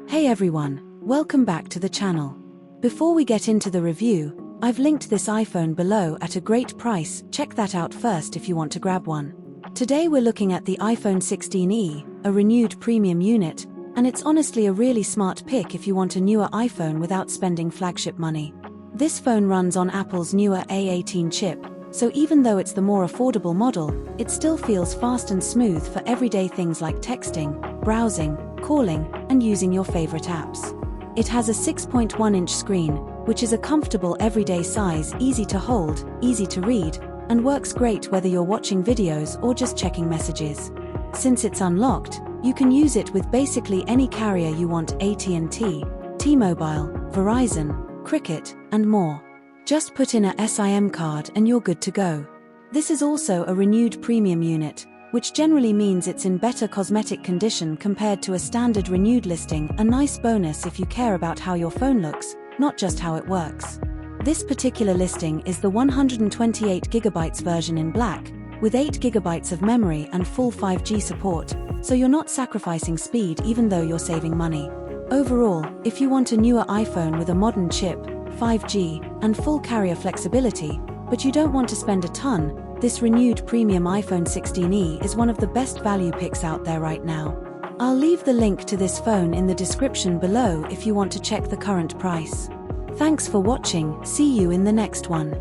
Hey everyone, welcome back to the channel. Before we get into the review, I've linked this iPhone below at a great price. Check that out first if you want to grab one. Today we're looking at the iPhone 16e, a renewed premium unit, and it's honestly a really smart pick if you want a newer iPhone without spending flagship money. This phone runs on Apple's newer A18 chip, so even though it's the more affordable model, it still feels fast and smooth for everyday things like texting, browsing, calling, and using your favorite apps. It has a 6.1-inch screen, which is a comfortable everyday size, easy to hold, easy to read, and works great whether you're watching videos or just checking messages. Since it's unlocked, you can use it with basically any carrier you want: AT&T, T-Mobile, Verizon, Cricket, and more. Just put in a SIM card and you're good to go. This is also a renewed premium unit, which generally means it's in better cosmetic condition compared to a standard renewed listing, a nice bonus if you care about how your phone looks, not just how it works. This particular listing is the 128GB version in black, with 8GB of memory and full 5G support, so you're not sacrificing speed even though you're saving money. Overall, if you want a newer iPhone with a modern chip, 5G, and full carrier flexibility, but you don't want to spend a ton, this renewed premium iPhone 16e is one of the best value picks out there right now. I'll leave the link to this phone in the description below if you want to check the current price. Thanks for watching, see you in the next one.